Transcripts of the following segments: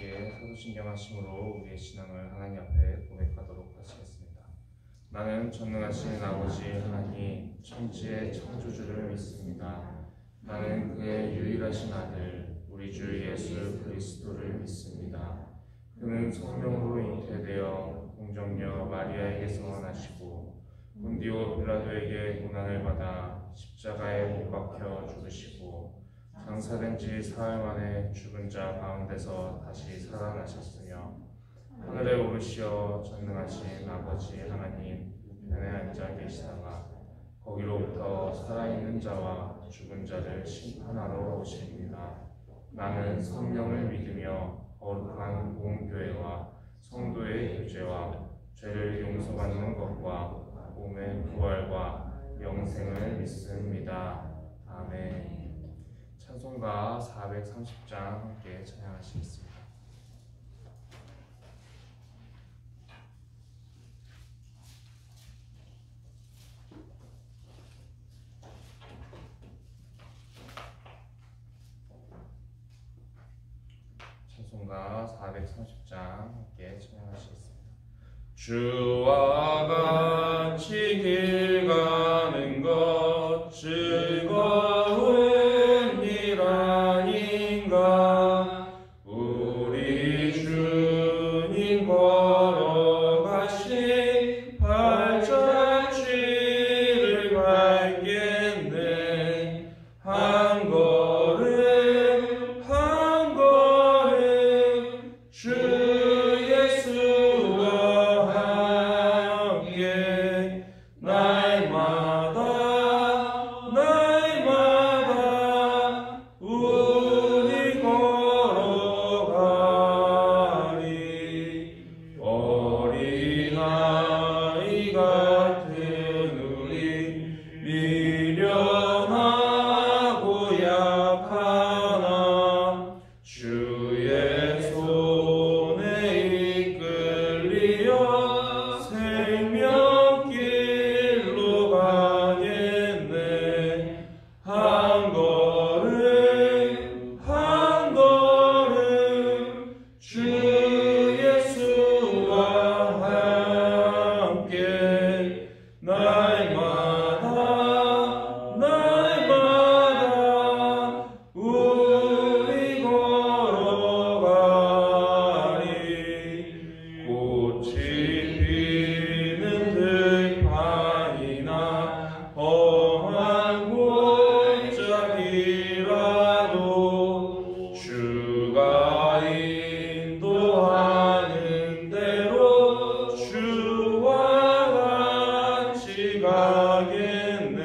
함께 사도신경하심으로 우리의 신앙을 하나님 앞에 고백하도록 하시겠습니다. 나는 전능하신 아버지 하나님 천지의 창조주를 믿습니다. 나는 그의 유일하신 아들 우리 주 예수 그리스도를 믿습니다. 그는 성령으로 잉태되어 공정녀 마리아에게서 나시고 본디오 빌라도에게 고난을 받아 십자가에 못 박혀 죽으시고 장사된 지 사흘 만에 죽은 자 가운데서 다시 살아나셨으며 하늘에 오르시어 전능하신 아버지 하나님 우편에 앉아 계시다가 거기로부터 살아있는 자와 죽은 자를 심판하러 오십니다. 나는 성령을 믿으며 거룩한 공교회와 성도의 교제와 죄를 용서받는 것과 몸의 부활과 영생을 믿습니다. 아멘. 찬송가 430장 함께 찬양하시겠습니다. 찬송가 430장 함께 찬양하시겠습니다. 주와 같이 길 가는 것 즐거운 일 아닌가. 우리 주님 걸어가신 발자취를 밟겠네. 한 걸음 한 걸음 주 예수와 함께 날마다 우리 걸어가리. 어린아이 같은 우리 미련하고 약하나 주의 손에 이끌리어 생명길로 가겠네. 한 걸음 한 걸음 주 예수와 함께 날마다 우리 걸어가리. 꽃이 피는 들판이나 험한 골짜기라도 주가 인도하는 대로 주와 같이 가겠네.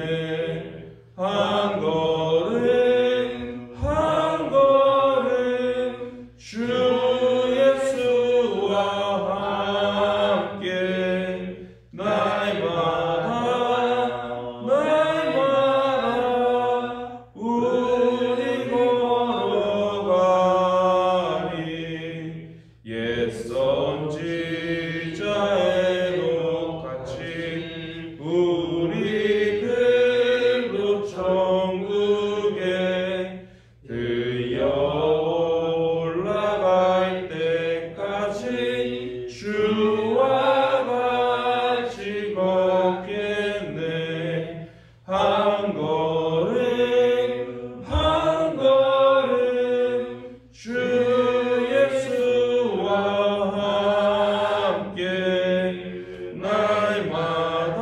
한 걸음 한 걸음 주 예수와 함께 날마다 우리 걸어가리. 옛 선지자의 녹같이 우리 글로 천국에 들려 올라갈 때까지 주와 같이 걷겠네. 한 걸음 한 걸음 주 예수와 함께 날마다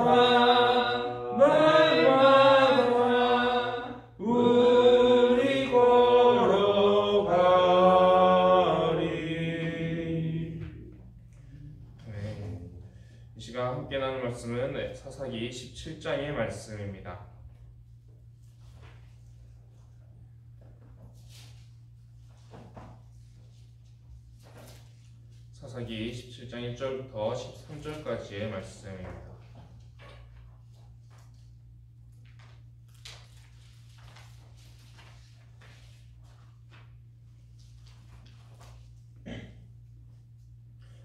우리 걸어가리. 이 시간 함께 나눌 말씀은 사사기 17장의 말씀입니다. 사사기 17장 1절부터 13절까지의 말씀입니다.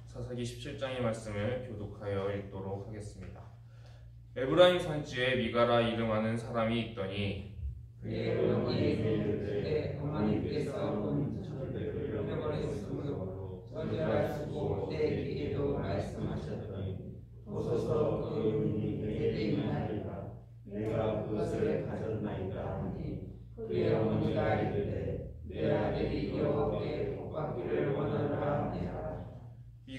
사사기 17장의 말씀을 교독하여 읽도록 하겠습니다. 에브라임 산지에 미가라 이름하는 사람이 있더니 그의 어머니의 생일 때 어머니께서 온 저를 표벌했으므로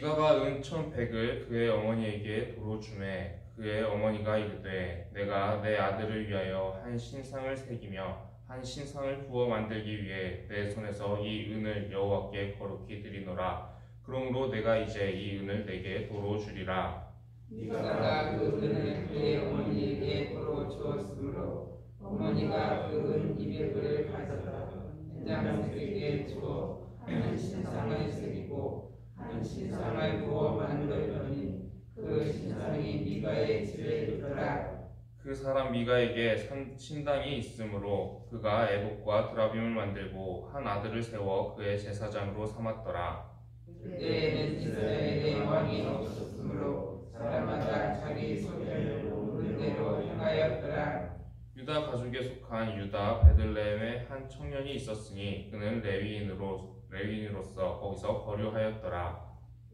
미가가 은 1,100을 그의 어머니에게 도로 주매 그의 어머니가 이르되 내가 내 아들을 위하여 한 신상을 새기며 한 신상을 부어 만들기 위해 내 손에서 이 은을 여호와께 거룩히 드리노라. 그러므로 내가 이제 이 은을 내게 도로 주리라. 미가가 그 은을 그의 어머니에게 도로 주었으므로 어머니가 그 은 200을 가져다 된장새에게 주어 한 신상을 새기고 한 신상을 부어 만들더니 그 신상이 미가의 집에 있더라. 그 사람 미가에게 신당이 있으므로 그가 에봇과 드라빔을 만들고 한 아들을 세워 그의 제사장으로 삼았더라. 그때에는 이스라엘에 왕이 없었으므로 사람마다 자기 소견을 오는 대로 행하였더라. 유다 가족에 속한 유다 베들레헴에 한 청년이 있었으니 그는 레위인으로서 거기서 거류하였더라.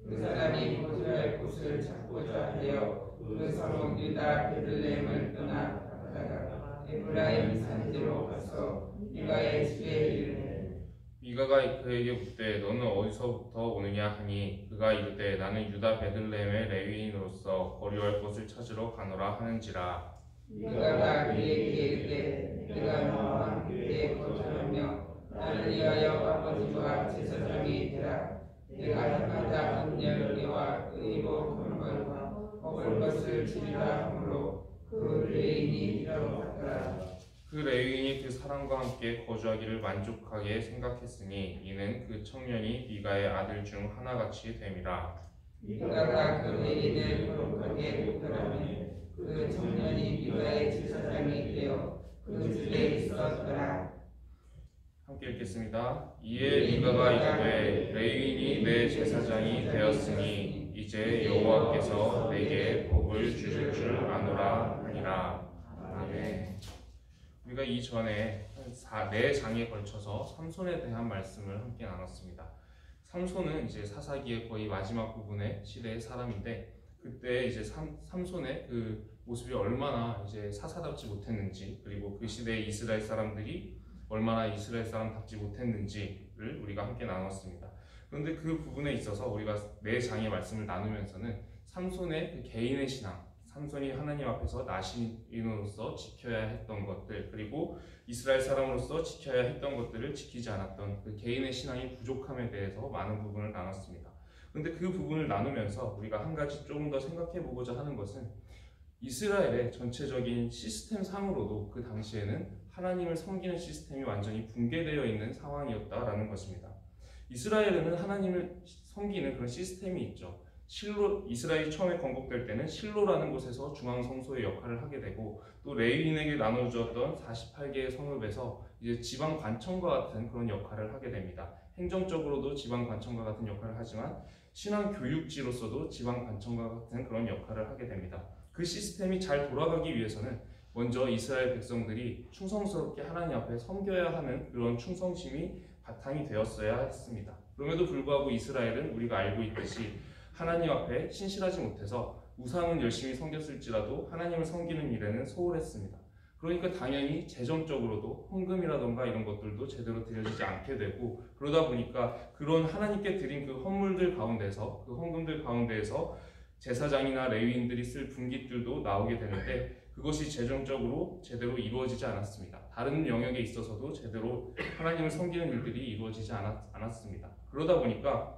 그 사람이 거주할 곳을 찾고자 하여 그 성읍 유다 베들레헴을 떠나다가 에브라임 산지로 가서 미가의 집에 이르되 미가가 그에게 묻되 너는 어디서부터 오느냐 하니 그가 이르되 나는 유다 베들레헴의 레위인으로서 거류할 곳을 찾으러 가노라 하는지라. 미가가 그에게 이르되 내가 너와 함께 거주하며 나를 위하여 아버지와 제사장이 되라. 내가 해마다 은열매와 의복 금을 먹을 것을 주리라 하므로 그 레인이 일어났더라. 그 레위인이 그 사람과 함께 거주하기를 만족하게 생각했으니 이는 그 청년이 미가의 아들 중 하나같이 됨이라. 미가가 그 레인을 거룩하게 목표하며 그 청년이 미가의 제사장이 되어 그 집에 있었더라. 함께 읽겠습니다. 이에 미가가 이르되 레위인이 내 제사장이 되었으니 이제 여호와께서 내게 복을 주실 줄 아노라 하니라. 아멘. 우리가 이전에 4장에 걸쳐서 삼손에 대한 말씀을 함께 나눴습니다. 삼손은 이제 사사기의 거의 마지막 부분의 시대의 사람인데 그때 이제 삼손의 그 모습이 얼마나 이제 사사답지 못했는지 그리고 그 시대의 이스라엘 사람들이 얼마나 이스라엘 사람답지 못했는지를 우리가 함께 나눴습니다. 그런데 그 부분에 있어서 우리가 4장의 말씀을 나누면서는 삼손의 그 개인의 신앙, 삼손이 하나님 앞에서 나시인으로서 지켜야 했던 것들 그리고 이스라엘 사람으로서 지켜야 했던 것들을 지키지 않았던 그 개인의 신앙이 부족함에 대해서 많은 부분을 나눴습니다. 그런데 그 부분을 나누면서 우리가 한 가지 조금 더 생각해 보고자 하는 것은 이스라엘의 전체적인 시스템 상으로도 그 당시에는 하나님을 섬기는 시스템이 완전히 붕괴되어 있는 상황이었다라는 것입니다. 이스라엘에는 하나님을 섬기는 그런 시스템이 있죠. 이스라엘이 처음에 건국될 때는 실로라는 곳에서 중앙성소의 역할을 하게 되고 또 레위인에게 나눠주었던 48개의 성읍에서 이제 지방관청과 같은 그런 역할을 하게 됩니다. 행정적으로도 지방관청과 같은 역할을 하지만 신앙교육지로서도 지방관청과 같은 그런 역할을 하게 됩니다. 그 시스템이 잘 돌아가기 위해서는 먼저 이스라엘 백성들이 충성스럽게 하나님 앞에 섬겨야 하는 그런 충성심이 바탕이 되었어야 했습니다. 그럼에도 불구하고 이스라엘은 우리가 알고 있듯이 하나님 앞에 신실하지 못해서 우상은 열심히 섬겼을지라도 하나님을 섬기는 일에는 소홀했습니다. 그러니까 당연히 재정적으로도 헌금이라던가 이런 것들도 제대로 드려지지 않게 되고 그러다 보니까 그런 하나님께 드린 그 헌물들 가운데서 그 헌금들 가운데에서 제사장이나 레위인들이 쓸 분깃들도 나오게 되는데 그것이 재정적으로 제대로 이루어지지 않았습니다. 다른 영역에 있어서도 제대로 하나님을 섬기는 일들이 이루어지지 않았습니다. 그러다 보니까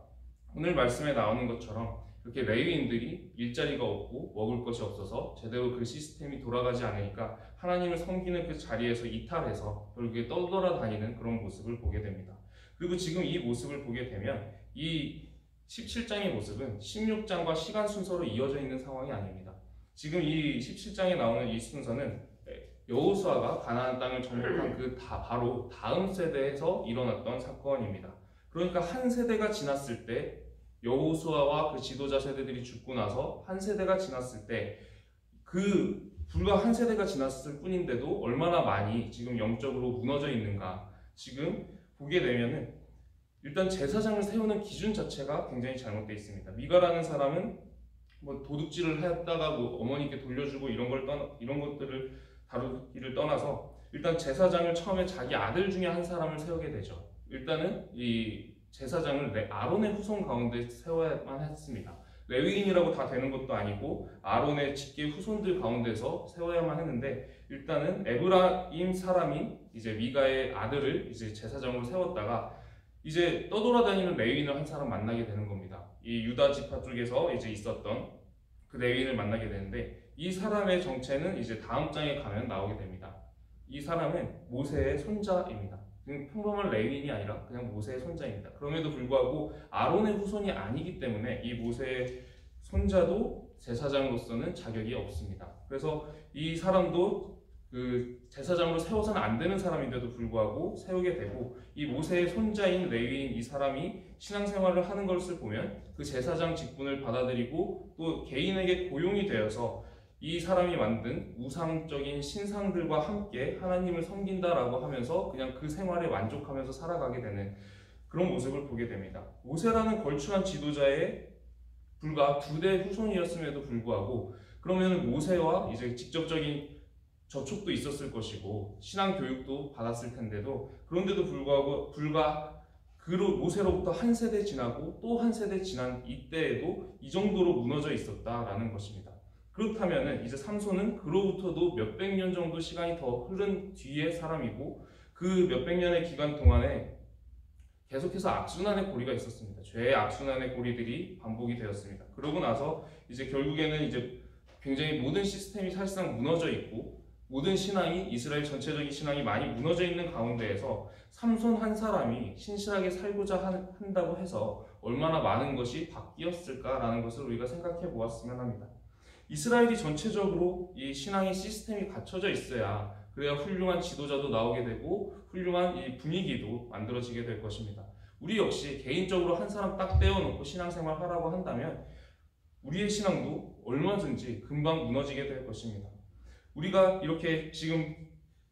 오늘 말씀에 나오는 것처럼 이렇게 레위인들이 일자리가 없고 먹을 것이 없어서 제대로 그 시스템이 돌아가지 않으니까 하나님을 섬기는 그 자리에서 이탈해서 결국에 떠돌아다니는 그런 모습을 보게 됩니다. 그리고 지금 이 모습을 보게 되면 이 17장의 모습은 16장과 시간 순서로 이어져 있는 상황이 아닙니다. 지금 이 17장에 나오는 이 순서는 여호수아가 가나안 땅을 정복한 그 바로 다음 세대에서 일어났던 사건입니다. 그러니까 한 세대가 지났을 때 여호수아와 그 지도자 세대들이 죽고 나서 한 세대가 지났을 때 그 불과 한 세대가 지났을 뿐인데도 얼마나 많이 지금 영적으로 무너져 있는가 지금 보게 되면은 일단 제사장을 세우는 기준 자체가 굉장히 잘못되어 있습니다. 미가라는 사람은 뭐 도둑질을 했다가 뭐 어머니께 돌려주고 이런 것들을 다루기를 떠나서 일단 제사장을 처음에 자기 아들 중에 한 사람을 세우게 되죠. 일단은 이 제사장을 아론의 후손 가운데 세워야만 했습니다. 레위인이라고 다 되는 것도 아니고 아론의 직계 후손들 가운데서 세워야만 했는데, 일단은 에브라임 사람인 이제 미가의 아들을 이제 제사장으로 세웠다가 이제 떠돌아다니는 레위인을 한 사람 만나게 되는 겁니다. 이 유다 지파 쪽에서 이제 있었던 그 레위인을 만나게 되는데, 이 사람의 정체는 이제 다음 장에 가면 나오게 됩니다. 이 사람은 모세의 손자입니다. 평범한 레위인이 아니라 그냥 모세의 손자입니다. 그럼에도 불구하고 아론의 후손이 아니기 때문에 이 모세의 손자도 제사장으로서는 자격이 없습니다. 그래서 이 사람도 그 제사장으로 세워서는 안 되는 사람인데도 불구하고 세우게 되고, 이 모세의 손자인 레위인 이 사람이 신앙생활을 하는 것을 보면 그 제사장 직분을 받아들이고 또 개인에게 고용이 되어서 이 사람이 만든 우상적인 신상들과 함께 하나님을 섬긴다라고 하면서 그냥 그 생활에 만족하면서 살아가게 되는 그런 모습을 보게 됩니다. 모세라는 걸출한 지도자의 불과 2대 후손이었음에도 불구하고, 그러면 모세와 이제 직접적인 접촉도 있었을 것이고 신앙 교육도 받았을 텐데도, 그런데도 불구하고 불과 모세로부터 한 세대 지나고 또 한 세대 지난 이때에도 이 정도로 무너져 있었다라는 것입니다. 그렇다면 이제 삼손은 그로부터도 몇백 년 정도 시간이 더 흐른 뒤의 사람이고, 그 몇백 년의 기간 동안에 계속해서 악순환의 고리가 있었습니다. 죄의 악순환의 고리들이 반복이 되었습니다. 그러고 나서 이제 결국에는 이제 굉장히 모든 시스템이 사실상 무너져 있고, 모든 신앙이, 이스라엘 전체적인 신앙이 많이 무너져 있는 가운데에서 삼손 한 사람이 신실하게 살고자 한다고 해서 얼마나 많은 것이 바뀌었을까라는 것을 우리가 생각해 보았으면 합니다. 이스라엘이 전체적으로 이 신앙의 시스템이 갖춰져 있어야, 그래야 훌륭한 지도자도 나오게 되고 훌륭한 이 분위기도 만들어지게 될 것입니다. 우리 역시 개인적으로 한 사람 딱 떼어놓고 신앙생활 하라고 한다면 우리의 신앙도 얼마든지 금방 무너지게 될 것입니다. 우리가 이렇게 지금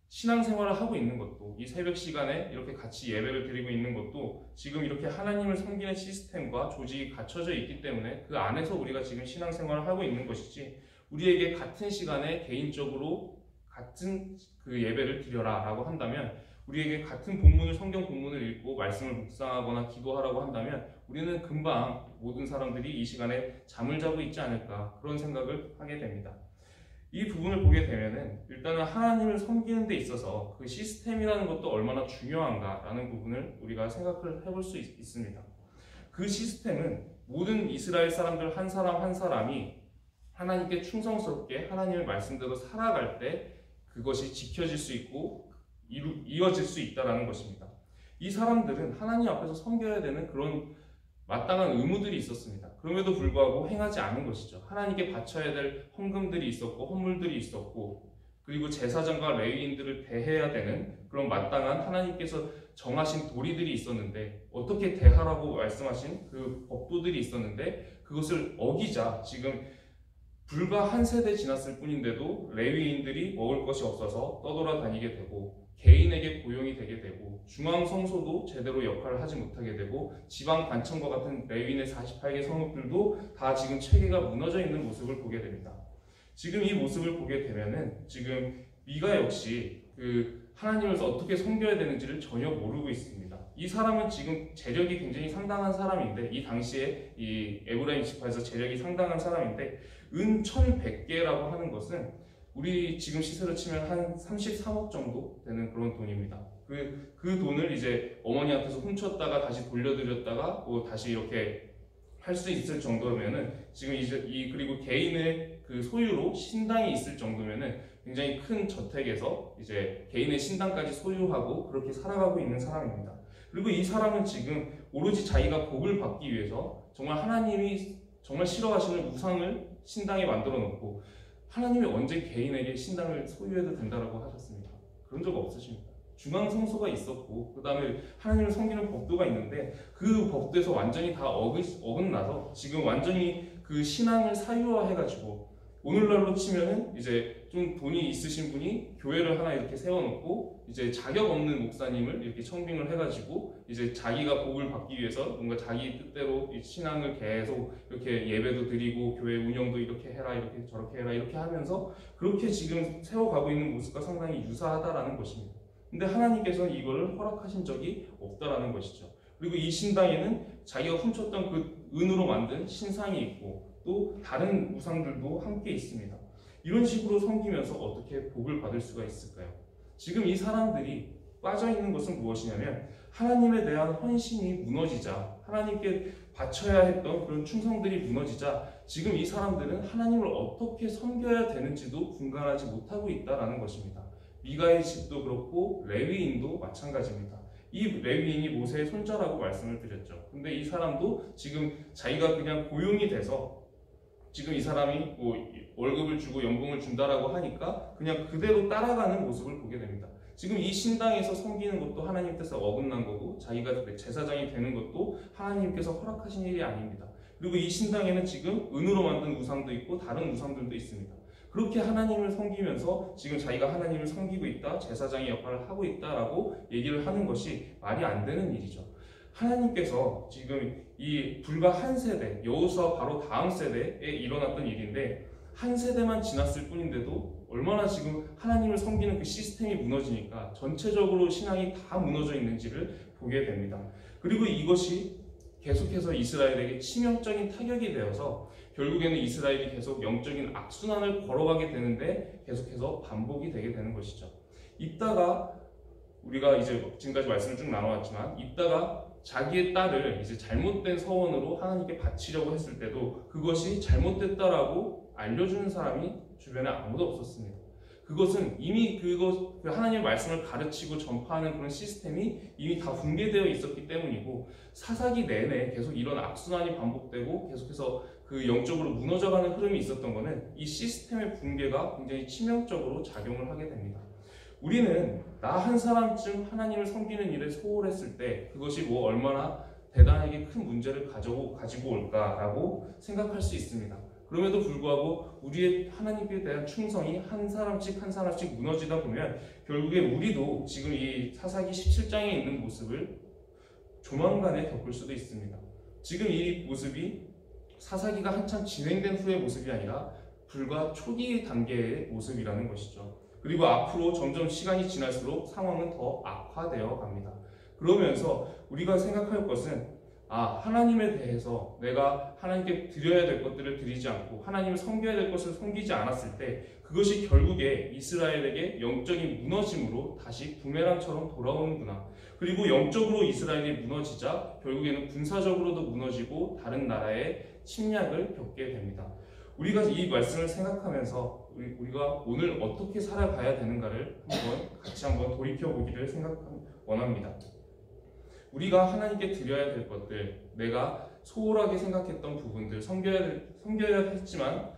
신앙생활을 하고 있는 것도, 이 새벽 시간에 이렇게 같이 예배를 드리고 있는 것도 지금 이렇게 하나님을 섬기는 시스템과 조직이 갖춰져 있기 때문에 그 안에서 우리가 지금 신앙생활을 하고 있는 것이지, 우리에게 같은 시간에 개인적으로 같은 그 예배를 드려라 라고 한다면, 우리에게 같은 본문을, 성경 본문을 읽고 말씀을 묵상하거나 기도하라고 한다면 우리는 금방 모든 사람들이 이 시간에 잠을 자고 있지 않을까, 그런 생각을 하게 됩니다. 이 부분을 보게 되면은 일단은 하나님을 섬기는 데 있어서 그 시스템이라는 것도 얼마나 중요한가라는 부분을 우리가 생각을 해볼 수 있습니다. 그 시스템은 모든 이스라엘 사람들 한 사람 한 사람이 하나님께 충성스럽게 하나님의 말씀대로 살아갈 때 그것이 지켜질 수 있고 이어질 수 있다는 것입니다. 이 사람들은 하나님 앞에서 섬겨야 되는 그런 마땅한 의무들이 있었습니다. 그럼에도 불구하고 행하지 않은 것이죠. 하나님께 바쳐야 될 헌금들이 있었고 헌물들이 있었고, 그리고 제사장과 레위인들을 대해야 되는 그런 마땅한 하나님께서 정하신 도리들이 있었는데, 어떻게 대하라고 말씀하신 그 법도들이 있었는데 그것을 어기자 지금 불과 한 세대 지났을 뿐인데도 레위인들이 먹을 것이 없어서 떠돌아다니게 되고, 개인에게 고용이 되게 되고, 중앙성소도 제대로 역할을 하지 못하게 되고, 지방 관청과 같은 레위인의 48개 성읍들도 다 지금 체계가 무너져 있는 모습을 보게 됩니다. 지금 이 모습을 보게 되면은 지금 미가 역시 그 하나님을 어떻게 섬겨야 되는지를 전혀 모르고 있습니다. 이 사람은 지금 재력이 굉장히 상당한 사람인데, 이 당시에 이 에브라임 지파에서 재력이 상당한 사람인데, 은 1100개라고 하는 것은 우리 지금 시세로 치면 한 33억 정도 되는 그런 돈입니다. 그 돈을 이제 어머니한테서 훔쳤다가 다시 돌려드렸다가 뭐 다시 이렇게 할 수 있을 정도면은, 지금 이제 그리고 개인의 그 소유로 신당이 있을 정도면은 굉장히 큰 저택에서 이제 개인의 신당까지 소유하고 그렇게 살아가고 있는 사람입니다. 그리고 이 사람은 지금 오로지 자기가 복을 받기 위해서 정말 하나님이 정말 싫어하시는 우상을 신당에 만들어 놓고, 하나님이 언제 개인에게 신당을 소유해도 된다라고 하셨습니까? 그런 적 없으십니까? 중앙성소가 있었고, 그 다음에 하나님을 섬기는 법도가 있는데 그 법도에서 완전히 다 어긋나서 지금 완전히 그 신앙을 사유화해가지고, 오늘날로 치면은 이제 좀 돈이 있으신 분이 교회를 하나 이렇게 세워놓고 이제 자격 없는 목사님을 이렇게 청빙을 해가지고 이제 자기가 복을 받기 위해서 뭔가 자기 뜻대로 신앙을 계속 이렇게 예배도 드리고 교회 운영도 이렇게 해라, 이렇게 저렇게 해라, 이렇게 하면서 그렇게 지금 세워가고 있는 모습과 상당히 유사하다라는 것입니다. 근데 하나님께서는 이거를 허락하신 적이 없다라는 것이죠. 그리고 이 신당에는 자기가 훔쳤던 그 은으로 만든 신상이 있고 또 다른 우상들도 함께 있습니다. 이런 식으로 섬기면서 어떻게 복을 받을 수가 있을까요? 지금 이 사람들이 빠져있는 것은 무엇이냐면 하나님에 대한 헌신이 무너지자, 하나님께 바쳐야 했던 그런 충성들이 무너지자 지금 이 사람들은 하나님을 어떻게 섬겨야 되는지도 분간하지 못하고 있다는 것입니다. 미가의 집도 그렇고 레위인도 마찬가지입니다. 이 레위인이 모세의 손자라고 말씀을 드렸죠. 근데 이 사람도 지금 자기가 그냥 고용이 돼서 지금 이 사람이 뭐 월급을 주고 연봉을 준다라고 하니까 그냥 그대로 따라가는 모습을 보게 됩니다. 지금 이 신당에서 섬기는 것도 하나님 뜻에 어긋난 거고 자기가 제사장이 되는 것도 하나님께서 허락하신 일이 아닙니다. 그리고 이 신당에는 지금 은으로 만든 우상도 있고 다른 우상들도 있습니다. 그렇게 하나님을 섬기면서 지금 자기가 하나님을 섬기고 있다, 제사장의 역할을 하고 있다라고 얘기를 하는 것이 말이 안 되는 일이죠. 하나님께서 지금 이 불과 한 세대, 여호수아 바로 다음 세대에 일어났던 일인데 한 세대만 지났을 뿐인데도 얼마나 지금 하나님을 섬기는 그 시스템이 무너지니까 전체적으로 신앙이 다 무너져 있는지를 보게 됩니다. 그리고 이것이 계속해서 이스라엘에게 치명적인 타격이 되어서 결국에는 이스라엘이 계속 영적인 악순환을 걸어가게 되는데 계속해서 반복이 되게 되는 것이죠. 이따가 우리가 이제 지금까지 말씀을 쭉 나눠왔지만 이따가 자기의 딸을 이제 잘못된 서원으로 하나님께 바치려고 했을 때도 그것이 잘못됐다라고 알려주는 사람이 주변에 아무도 없었습니다. 그것은 이미 그 하나님의 말씀을 가르치고 전파하는 그런 시스템이 이미 다 붕괴되어 있었기 때문이고 사사기 내내 계속 이런 악순환이 반복되고 계속해서 그 영적으로 무너져가는 흐름이 있었던 것은 이 시스템의 붕괴가 굉장히 치명적으로 작용을 하게 됩니다. 우리는 나 한 사람쯤 하나님을 섬기는 일에 소홀했을 때 그것이 뭐 얼마나 대단하게 큰 문제를 가지고 올까라고 생각할 수 있습니다. 그럼에도 불구하고 우리의 하나님께 대한 충성이 한 사람씩 한 사람씩 무너지다 보면 결국에 우리도 지금 이 사사기 17장에 있는 모습을 조만간에 겪을 수도 있습니다. 지금 이 모습이 사사기가 한참 진행된 후의 모습이 아니라 불과 초기 단계의 모습이라는 것이죠. 그리고 앞으로 점점 시간이 지날수록 상황은 더 악화되어 갑니다. 그러면서 우리가 생각할 것은 하나님에 대해서 내가 하나님께 드려야 될 것들을 드리지 않고 하나님을 섬겨야 될 것을 섬기지 않았을 때 그것이 결국에 이스라엘에게 영적인 무너짐으로 다시 부메랑처럼 돌아오는구나. 그리고 영적으로 이스라엘이 무너지자 결국에는 군사적으로도 무너지고 다른 나라의 침략을 겪게 됩니다. 우리가 이 말씀을 생각하면서 우리가 오늘 어떻게 살아가야 되는가를 같이 한번 돌이켜보기를 원합니다. 우리가 하나님께 드려야 될 것들, 내가 소홀하게 생각했던 부분들, 섬겨야 했지만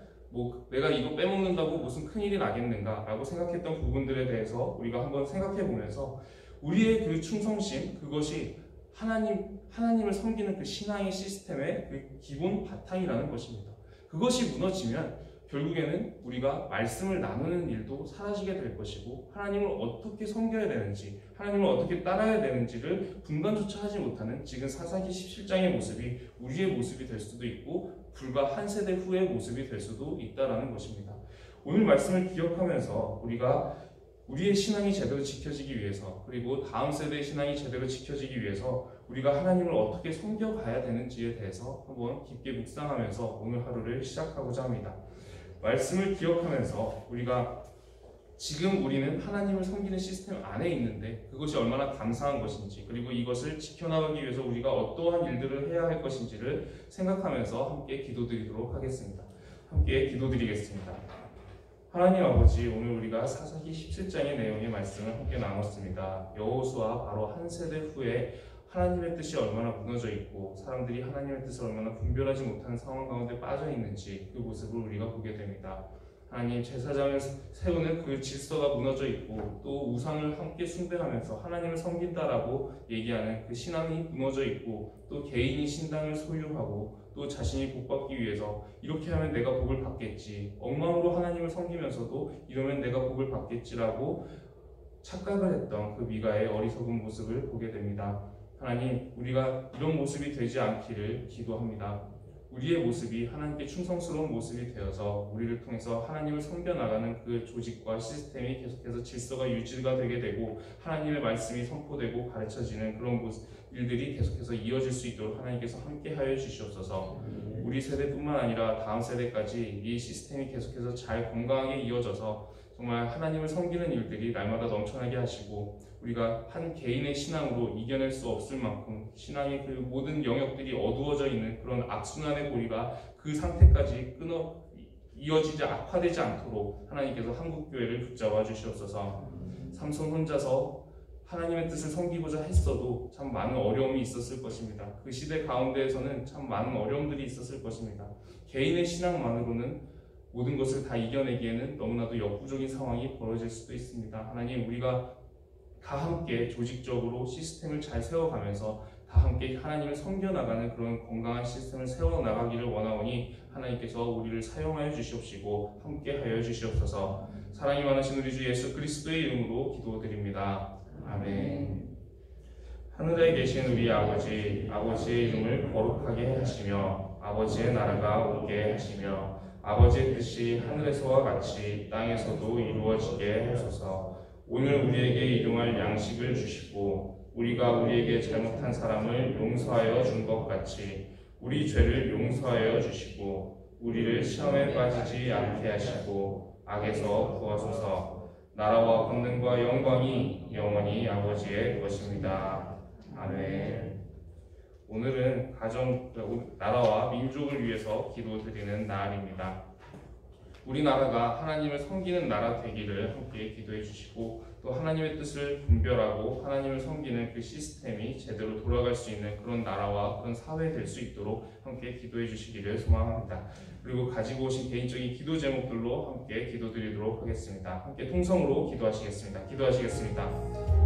내가 이거 빼먹는다고 무슨 큰일이 나겠는가 라고 생각했던 부분들에 대해서 우리가 한번 생각해 보면서 우리의 그 충성심, 그것이 하나님을 섬기는 그 신앙의 시스템의 그 기본 바탕이라는 것입니다. 그것이 무너지면 결국에는 우리가 말씀을 나누는 일도 사라지게 될 것이고 하나님을 어떻게 섬겨야 되는지, 하나님을 어떻게 따라야 되는지를 분간조차 하지 못하는 지금 사사기 17장의 모습이 우리의 모습이 될 수도 있고 불과 한 세대 후의 모습이 될 수도 있다는 것입니다. 오늘 말씀을 기억하면서 우리가 우리의 신앙이 제대로 지켜지기 위해서 그리고 다음 세대의 신앙이 제대로 지켜지기 위해서 우리가 하나님을 어떻게 섬겨가야 되는지에 대해서 한번 깊게 묵상하면서 오늘 하루를 시작하고자 합니다. 말씀을 기억하면서 우리가 지금 우리는 하나님을 섬기는 시스템 안에 있는데 그것이 얼마나 감사한 것인지 그리고 이것을 지켜나가기 위해서 우리가 어떠한 일들을 해야 할 것인지를 생각하면서 함께 기도드리도록 하겠습니다. 함께 기도드리겠습니다. 하나님 아버지, 오늘 우리가 사사기 17장의 내용의 말씀을 함께 나눴습니다. 여호수아 바로 한 세대 후에 하나님의 뜻이 얼마나 무너져 있고 사람들이 하나님의 뜻을 얼마나 분별하지 못하는 상황 가운데 빠져 있는지 그 모습을 우리가 보게 됩니다. 하나님, 제사장을 세우는 그 질서가 무너져 있고 또 우상을 함께 숭배하면서 하나님을 섬긴다라고 얘기하는 그 신앙이 무너져 있고 또 개인이 신당을 소유하고 또 자신이 복받기 위해서 이렇게 하면 내가 복을 받겠지, 엉망으로 하나님을 섬기면서도 이러면 내가 복을 받겠지라고 착각을 했던 그 미가의 어리석은 모습을 보게 됩니다. 하나님, 우리가 이런 모습이 되지 않기를 기도합니다. 우리의 모습이 하나님께 충성스러운 모습이 되어서 우리를 통해서 하나님을 섬겨나가는 그 조직과 시스템이 계속해서 질서가 유지가 되게 되고 하나님의 말씀이 선포되고 가르쳐지는 그런 일들이 계속해서 이어질 수 있도록 하나님께서 함께하여 주시옵소서. 우리 세대뿐만 아니라 다음 세대까지 이 시스템이 계속해서 잘 건강하게 이어져서 정말 하나님을 섬기는 일들이 날마다 넘쳐나게 하시고 우리가 한 개인의 신앙으로 이겨낼 수 없을 만큼 신앙의 그 모든 영역들이 어두워져 있는 그런 악순환의 고리가 그 상태까지 이어지지 악화되지 않도록 하나님께서 한국교회를 붙잡아 주시옵소서. 삼손 혼자서 하나님의 뜻을 섬기고자 했어도 참 많은 어려움이 있었을 것입니다. 그 시대 가운데에서는 참 많은 어려움들이 있었을 것입니다. 개인의 신앙만으로는 모든 것을 다 이겨내기에는 너무나도 역부족인 상황이 벌어질 수도 있습니다. 하나님, 우리가 다 함께 조직적으로 시스템을 잘 세워가면서 다 함께 하나님을 섬겨나가는 그런 건강한 시스템을 세워나가기를 원하오니 하나님께서 우리를 사용하여 주시옵시고 함께하여 주시옵소서. 사랑이 많으신 우리 주 예수 그리스도의 이름으로 기도드립니다. 아멘. 하늘에 계신 우리 아버지, 아버지의 이름을 거룩하게 하시며 아버지의 나라가 오게 하시며 아버지의 뜻이 하늘에서와 같이 땅에서도 이루어지게 하소서. 오늘 우리에게 일용할 양식을 주시고 우리가 우리에게 잘못한 사람을 용서하여 준 것 같이 우리 죄를 용서하여 주시고 우리를 시험에 빠지지 않게 하시고 악에서 구하소서. 나라와 권능과 영광이 영원히 아버지의 것입니다. 아멘. 오늘은 가정, 나라와 민족을 위해서 기도드리는 날입니다. 우리나라가 하나님을 섬기는 나라 되기를 함께 기도해 주시고 또 하나님의 뜻을 분별하고 하나님을 섬기는 그 시스템이 제대로 돌아갈 수 있는 그런 나라와 그런 사회 될 수 있도록 함께 기도해 주시기를 소망합니다. 그리고 가지고 오신 개인적인 기도 제목들로 함께 기도드리도록 하겠습니다. 함께 통성으로 기도하시겠습니다. 기도하시겠습니다.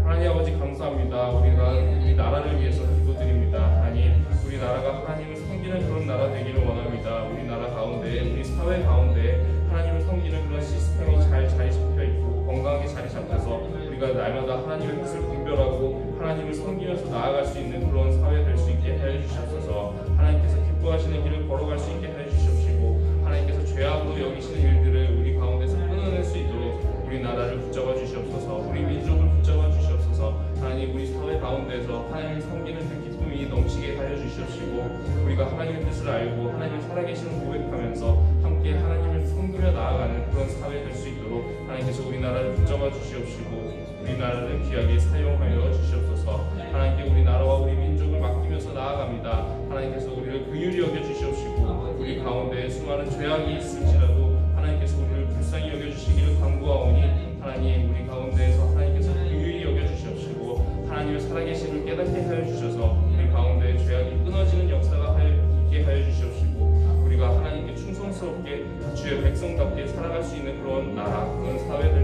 하나님 아버지 감사합니다. 우리 나라를 위해서 기도드립니다. 하나님, 우리 나라가 하나님을 섬기는 그런 나라 되기를 원합니다. 우리 나라 가운데, 우리 사회 가운데 하나님을 섬기는 그런 시스템이 잘 자리 잡혀 있고 건강하게 자리 잡혀서 우리가 날마다 하나님의 뜻을 분별하고 하나님을 섬기면서 나아갈 수 있는 그런 사회 될 수 있게 하여 주시옵소서. 하나님께서 기뻐하시는 길을 걸어갈 수 있게 하여 주시옵시고 하나님께서 죄악으로 여기시는 일들을 우리 가운데서 끊어낼 수 있도록 우리 나라를 붙잡아 주시옵소서. 우리 민족을 붙잡아 주시옵소서. 하나님, 우리 사회 가운데서 하나님을 섬기는 그 기쁨이 넘치게 하여 주시옵시고 우리가 하나님의 뜻을 알고 하나님을 살아계시는 고백하면서 함께 하나님을 섬기며 나아가는 그런 사회 될 수 있도록 하나님께서 우리나라를 붙잡아 주시옵시고 우리나라를 귀하게 사용하여 주시옵소서. 하나님께 우리나라와 우리 민족을 맡기면서 나아갑니다. 하나님께서 우리를 긍휼히 여겨 주시옵시고 우리 가운데 수많은 죄악이 있을지라도 하나님께서 우리를 불쌍히 여겨 주시기를 간구하오니 하나님, 우리 가운데에서 하나님께서 긍휼히 여겨 주시옵시고 하나님의 살아계심을 깨닫게 하여 주셔서 우리 가운데 죄악이 끊어지는 역사가 있게 하여 주시옵시고 우리가 하나님께 충성스럽게 주의 백성답게 살아갈 수 있는 그런 나라, 그런 사회 될